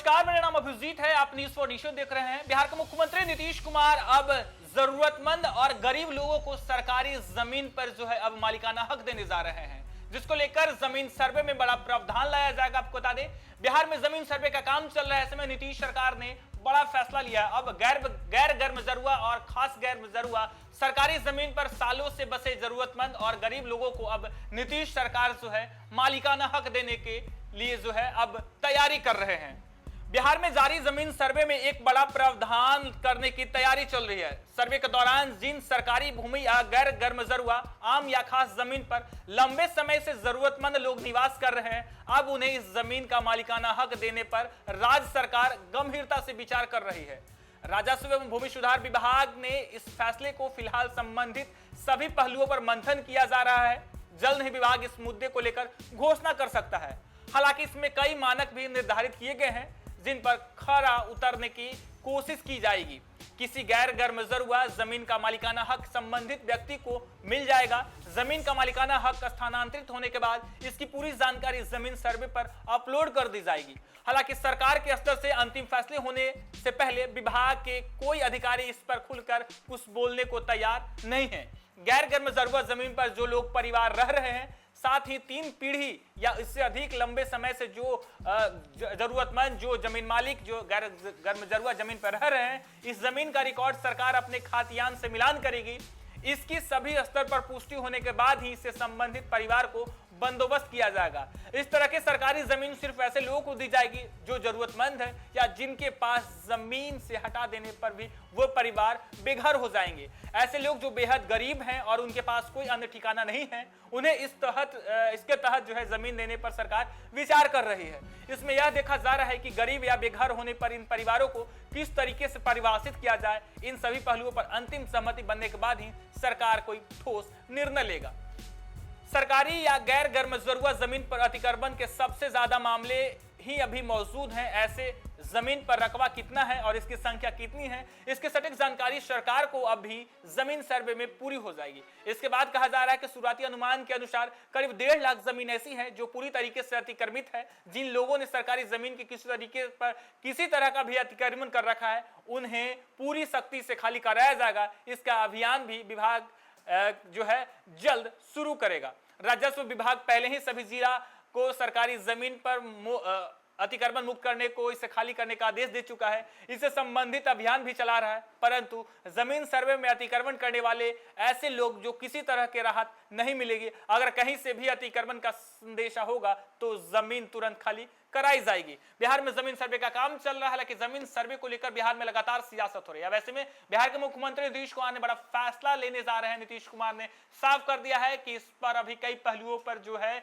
नमस्कार, मेरा नाम अभिजीत है। आप न्यूज़ फॉर नेशन देख रहे हैं। बिहार के मुख्यमंत्री नीतीश कुमार अब जरूरतमंद और गरीब लोगों को सरकारी जमीन पर जो है अब मालिकाना हक देने जा रहे हैं, जिसको लेकर जमीन सर्वे में बड़ा प्रावधान लाया जाएगा। आपको बता दें, बिहार में जमीन सर्वे का काम चल रहा है। ऐसे में नीतीश सरकार ने बड़ा फैसला लिया। अब गैर गर्म जरुआ और खास गैर जरुआ सरकारी जमीन पर सालों से बसे जरूरतमंद और गरीब लोगों को अब नीतीश सरकार जो है मालिकाना हक देने के लिए जो है अब तैयारी कर रहे हैं। बिहार में जारी जमीन सर्वे में एक बड़ा प्रावधान करने की तैयारी चल रही है। सर्वे के दौरान जिन सरकारी भूमि या गैर गर्म जरुआ आम या खास जमीन पर लंबे समय से जरूरतमंद लोग निवास कर रहे हैं, अब उन्हें इस जमीन का मालिकाना हक देने पर राज्य सरकार गंभीरता से विचार कर रही है। राजस्व एवं भूमि सुधार विभाग ने इस फैसले को फिलहाल संबंधित सभी पहलुओं पर मंथन किया जा रहा है। जल्द ही विभाग इस मुद्दे को लेकर घोषणा कर सकता है। हालांकि इसमें कई मानक भी निर्धारित किए गए हैं जिन पर खरा उतरने की कोशिश की जाएगी। किसी गैर गर्म जरुआ जमीन का मालिकाना हक संबंधित व्यक्ति को मिल जाएगा। जमीन का मालिकाना हक स्थानांतरित होने के बाद इसकी पूरी जानकारी जमीन सर्वे पर अपलोड कर दी जाएगी। हालांकि सरकार के स्तर से अंतिम फैसले होने से पहले विभाग के कोई अधिकारी इस पर खुलकर कुछ बोलने को तैयार नहीं है। गैर गर्म जरुआ जमीन पर जो लोग परिवार रह रहे हैं, साथ ही 3 पीढ़ी या इससे अधिक लंबे समय से जो जरूरतमंद जो जमीन मालिक जो गैर गर्म जरुआ जमीन पर रह रहे हैं, इस जमीन का रिकॉर्ड सरकार अपने खातियान से मिलान करेगी। इसकी सभी स्तर पर पुष्टि होने के बाद ही इससे संबंधित परिवार को बंदोबस्त किया जाएगा। इस तरह की सरकारी जमीन सिर्फ ऐसे लोगों को दी जाएगी जो जरूरतमंद है या जिनके पास जमीन से हटा देने पर भी वो परिवार बेघर हो जाएंगे। ऐसे लोग जो बेहद गरीब हैं और उनके पास कोई अन्य ठिकाना नहीं है, उन्हें इसके तहत जो है जमीन देने पर सरकार विचार कर रही है। इसमें यह देखा जा रहा है कि गरीब या बेघर होने पर इन परिवारों को किस तरीके से परिभाषित किया जाए। इन सभी पहलुओं पर अंतिम सहमति बनने के बाद ही सरकार कोई ठोस निर्णय लेगा। सरकारी या गैर गर्म जरुआ जमीन पर अतिक्रमण के सबसे ज्यादा मामले ही अभी मौजूद हैं। ऐसे जमीन पर रकबा कितना है और इसकी संख्या कितनी है, इसकी सटीक जानकारी सरकार को अभी जमीन सर्वे में पूरी हो जाएगी। इसके बाद कहा जा रहा है कि शुरुआती अनुमान के अनुसार करीब 1.5 लाख जमीन ऐसी है जो पूरी तरीके से अतिक्रमित है। जिन लोगों ने सरकारी जमीन के किसी तरीके पर किसी तरह का भी अतिक्रमण कर रखा है, उन्हें पूरी सख्ती से खाली कराया जाएगा। इसका अभियान भी विभाग जो है जल्द शुरू करेगा। राजस्व विभाग पहले ही सभी जिला को सरकारी जमीन पर अतिक्रमण मुक्त करने को, इसे खाली करने का आदेश दे चुका है। इससे संबंधित अभियान भी चला रहा है, परंतु जमीन सर्वे में अतिक्रमण करने वाले ऐसे लोग जो किसी तरह के राहत नहीं मिलेगी। अगर कहीं से भी अतिक्रमण का संदेशा होगा तो जमीन तुरंत खाली कराई जाएगी। बिहार में जमीन सर्वे का काम चल रहा है। हालांकि जमीन सर्वे को लेकर बिहार में लगातार सियासत हो रही है। वैसे में बिहार के मुख्यमंत्री नीतीश कुमार ने बड़ा फैसला लेने जा रहे हैं। नीतीश कुमार ने साफ कर दिया है कि इस पर अभी कई पहलुओं पर जो है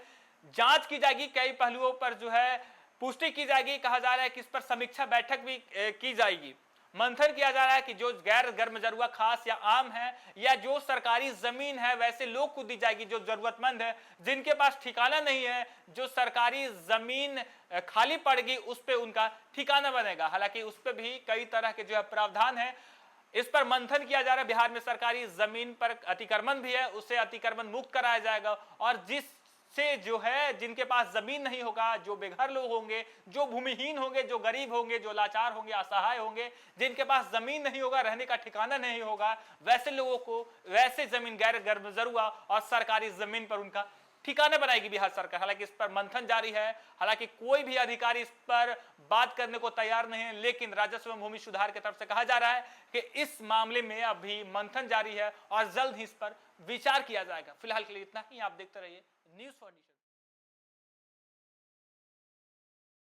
जांच की जाएगी, कई पहलुओं पर जो है पुष्टि की जाएगी। कहा जा रहा है कि इस पर समीक्षा बैठक भी की जाएगी। मंथन किया जा रहा है कि जो गैर गर्म जरुआ खास या आम है या जो सरकारी जमीन है वैसे लोग को दी जाएगी जो जरूरतमंद है, जिनके पास ठिकाना नहीं है। जो सरकारी जमीन खाली पड़ेगी उस पे उनका ठिकाना बनेगा। हालांकि उस पे भी कई तरह के जो है प्रावधान है, इस पर मंथन किया जा रहा है। बिहार में सरकारी जमीन पर अतिक्रमण भी है, उसे अतिक्रमण मुक्त कराया जाएगा। और जिस से जो है जिनके पास जमीन नहीं होगा, जो बेघर लोग होंगे, जो भूमिहीन होंगे, जो गरीब होंगे, जो लाचार होंगे, असहाय होंगे, जिनके पास जमीन नहीं होगा, रहने का ठिकाना नहीं होगा, वैसे लोगों को वैसे जमीन गैर गर्म जरुआ और सरकारी जमीन पर उनका ठिकाना बनाएगी बिहार सरकार। हालांकि इस पर मंथन जारी है। हालांकि कोई भी अधिकारी इस पर बात करने को तैयार नहीं है, लेकिन राजस्व एवं भूमि सुधार की तरफ से कहा जा रहा है कि इस मामले में अभी मंथन जारी है और जल्द ही इस पर विचार किया जाएगा। फिलहाल के लिए इतना ही। आप देखते रहिए न्यूज़ फॉर नेशन।